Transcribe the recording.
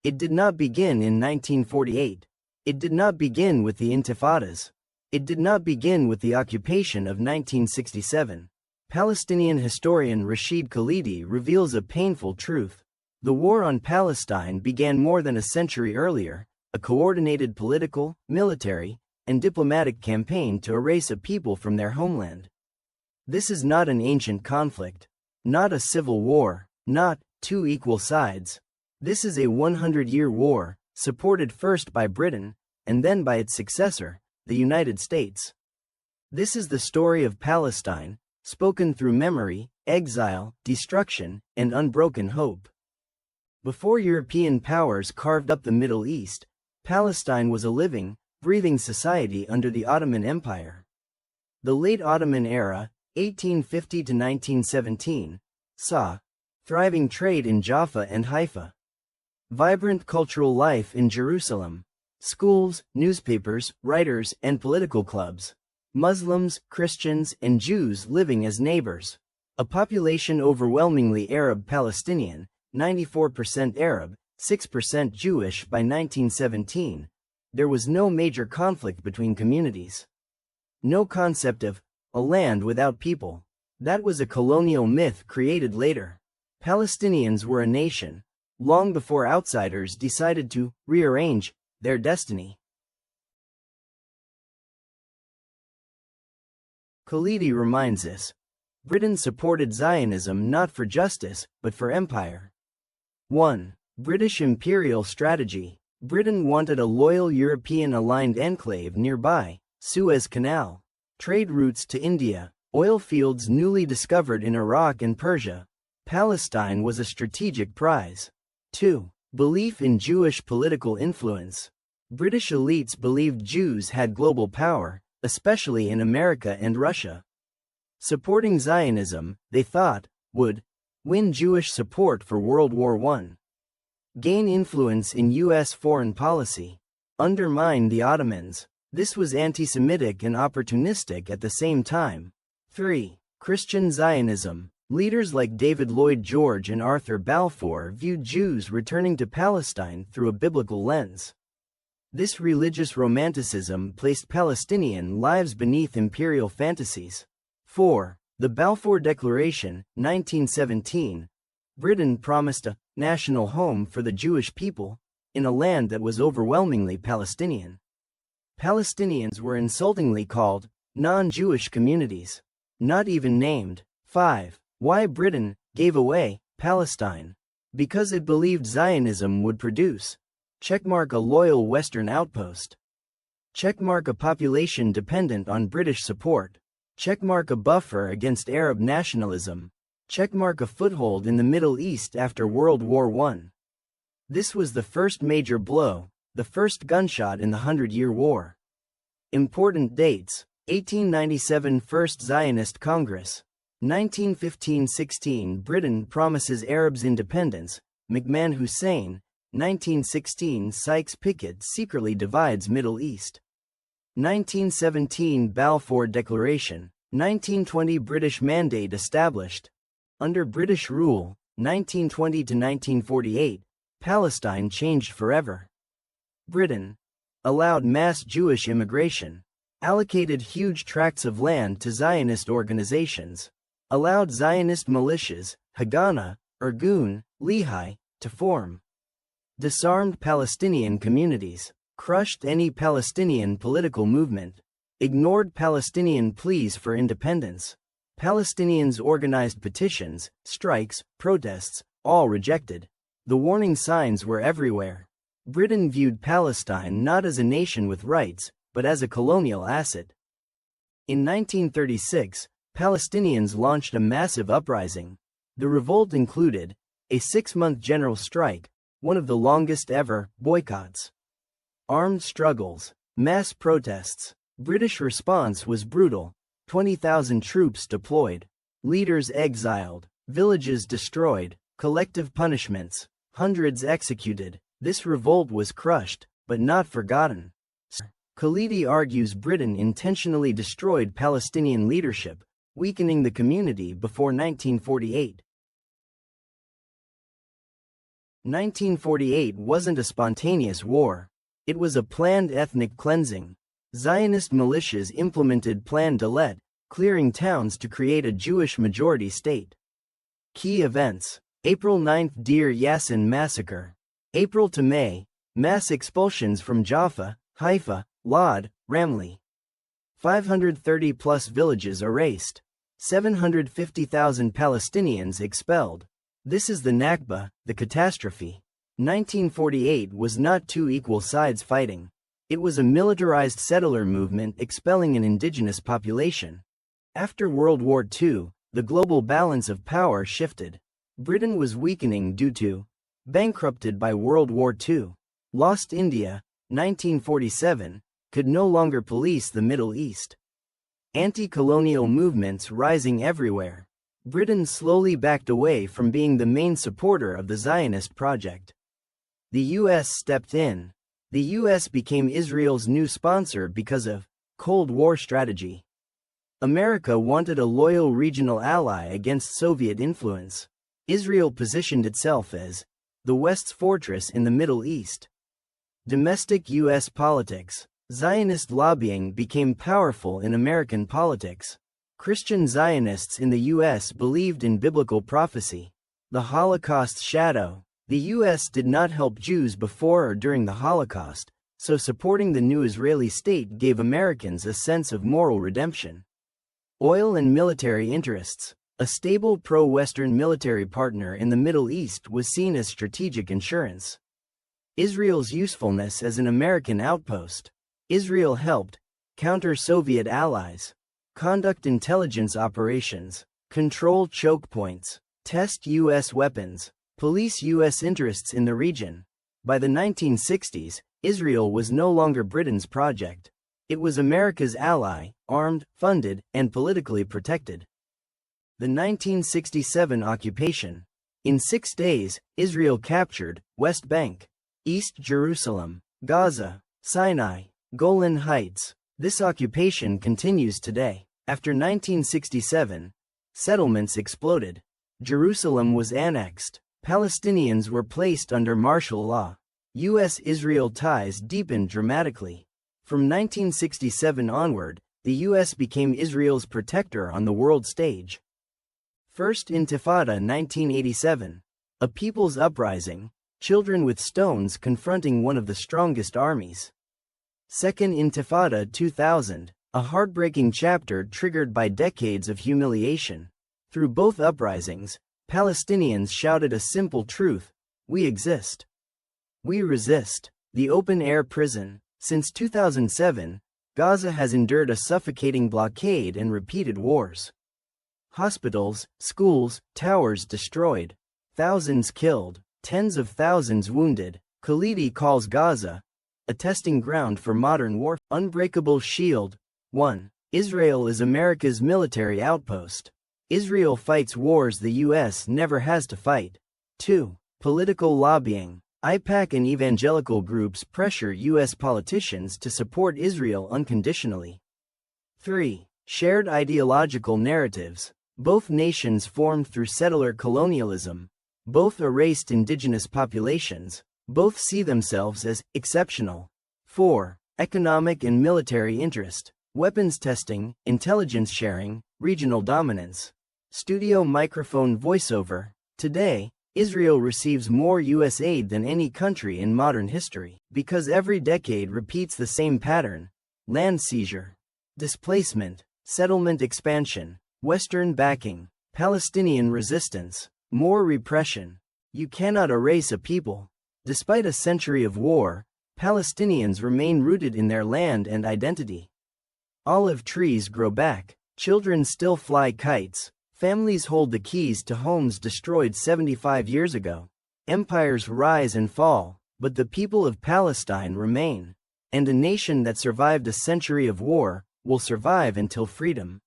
It did not begin in 1948. It did not begin with the Intifadas. It did not begin with the occupation of 1967. Palestinian historian Rashid Khalidi reveals a painful truth. The war on Palestine began more than a century earlier, a coordinated political, military, and diplomatic campaign to erase a people from their homeland. This is not an ancient conflict, not a civil war, not two equal sides. This is a 100-year war, supported first by Britain, and then by its successor, the United States. This is the story of Palestine, spoken through memory, exile, destruction, and unbroken hope. Before European powers carved up the Middle East, Palestine was a living, breathing society under the Ottoman Empire. The late Ottoman era, 1850 to 1917, saw thriving trade in Jaffa and Haifa, vibrant cultural life in Jerusalem, schools, newspapers, writers, and political clubs, Muslims, Christians, and Jews living as neighbors, a population overwhelmingly Arab Palestinian, 94% Arab, 6% Jewish by 1917. There was no major conflict between communities. No concept of a land without people. That was a colonial myth created later. Palestinians were a nation, long before outsiders decided to rearrange their destiny. Khalidi reminds us, Britain supported Zionism not for justice, but for empire. 1. British imperial strategy. Britain wanted a loyal European-aligned enclave nearby, Suez Canal, trade routes to India, oil fields newly discovered in Iraq and Persia. Palestine was a strategic prize. 2. Belief in Jewish political influence. British elites believed Jews had global power, especially in America and Russia. Supporting Zionism, they thought, would win Jewish support for World War I. Gain influence in U.S. foreign policy. Undermine the Ottomans. This was anti-Semitic and opportunistic at the same time. 3. Christian Zionism. Leaders like David Lloyd George and Arthur Balfour viewed Jews returning to Palestine through a biblical lens. This religious romanticism placed Palestinian lives beneath imperial fantasies. 4. The Balfour Declaration, 1917. Britain promised a national home for the Jewish people, in a land that was overwhelmingly Palestinian. Palestinians were insultingly called non-Jewish communities, not even named. 5. Why Britain gave away Palestine? Because it believed Zionism would produce checkmark a loyal Western outpost, checkmark a population dependent on British support, checkmark a buffer against Arab nationalism, checkmark a foothold in the Middle East after World War I. This was the first major blow, the first gunshot in the 100-Year War. Important dates: 1897 First Zionist Congress, 1915–16 Britain promises Arabs independence, McMahon Hussein, 1916 Sykes-Picot secretly divides Middle East, 1917 Balfour Declaration, 1920 British Mandate established. Under British rule, 1920–1948, Palestine changed forever. Britain allowed mass Jewish immigration, allocated huge tracts of land to Zionist organizations, allowed Zionist militias, Haganah, Irgun, Lehi, to form, disarmed Palestinian communities, crushed any Palestinian political movement, ignored Palestinian pleas for independence. Palestinians organized petitions, strikes, protests, all rejected. The warning signs were everywhere. Britain viewed Palestine not as a nation with rights, but as a colonial asset. In 1936, Palestinians launched a massive uprising. The revolt included a 6-month general strike, one of the longest ever, boycotts, armed struggles, mass protests. British response was brutal. 20,000 troops deployed, leaders exiled, villages destroyed, collective punishments, hundreds executed. This revolt was crushed, but not forgotten. Khalidi argues Britain intentionally destroyed Palestinian leadership, weakening the community before 1948. 1948 wasn't a spontaneous war. It was a planned ethnic cleansing. Zionist militias implemented Plan Dalet, clearing towns to create a Jewish majority state. Key events: April 9 – Deir Yassin massacre. April to May – mass expulsions from Jaffa, Haifa, Lod, Ramleh. 530-plus villages erased. 750,000 Palestinians expelled. This is the Nakba, the catastrophe. 1948 was not two equal sides fighting. It was a militarized settler movement expelling an indigenous population. After World War II, the global balance of power shifted. Britain was weakening due to bankrupted by World War II. Lost India, 1947, could no longer police the Middle East. Anti-colonial movements rising everywhere. Britain slowly backed away from being the main supporter of the Zionist project. The U.S. stepped in. The U.S. became Israel's new sponsor because of Cold War strategy. America wanted a loyal regional ally against Soviet influence. Israel positioned itself as the West's fortress in the Middle East. Domestic U.S. politics. Zionist lobbying became powerful in American politics. Christian Zionists in the U.S. believed in biblical prophecy. The Holocaust shadow. The U.S. did not help Jews before or during the Holocaust, so supporting the new Israeli state gave Americans a sense of moral redemption. Oil and military interests. A stable pro-Western military partner in the Middle East was seen as strategic insurance. Israel's usefulness as an American outpost. Israel helped counter Soviet allies, conduct intelligence operations, control choke points, test U.S. weapons, police U.S. interests in the region. By the 1960s, Israel was no longer Britain's project. It was America's ally, armed, funded, and politically protected. The 1967 occupation. In 6 days, Israel captured West Bank, East Jerusalem, Gaza, Sinai, Golan Heights. This occupation continues today. After 1967, settlements exploded. Jerusalem was annexed. Palestinians were placed under martial law. U.S.-Israel ties deepened dramatically. From 1967 onward, the U.S. became Israel's protector on the world stage. First Intifada 1987. A people's uprising, children with stones confronting one of the strongest armies. Second Intifada 2000. A heartbreaking chapter triggered by decades of humiliation. Through both uprisings, Palestinians shouted a simple truth: we exist. We resist. The open-air prison. Since 2007, Gaza has endured a suffocating blockade and repeated wars. Hospitals, schools, towers destroyed. Thousands killed. Tens of thousands wounded. Khalidi calls Gaza a testing ground for modern war. Unbreakable shield. 1. Israel is America's military outpost. Israel fights wars the U.S. never has to fight. 2. Political lobbying. AIPAC and evangelical groups pressure U.S. politicians to support Israel unconditionally. 3. Shared ideological narratives. Both nations formed through settler colonialism. Both erased indigenous populations. Both see themselves as exceptional. 4. Economic and military interest. Weapons testing, intelligence sharing, regional dominance. Studio microphone voiceover. Today, Israel receives more U.S. aid than any country in modern history, because every decade repeats the same pattern: land seizure, displacement, settlement expansion, Western backing, Palestinian resistance, more repression. You cannot erase a people. Despite a century of war, Palestinians remain rooted in their land and identity. Olive trees grow back, children still fly kites, families hold the keys to homes destroyed 75 years ago. Empires rise and fall, but the people of Palestine remain. And a nation that survived a century of war will survive until freedom.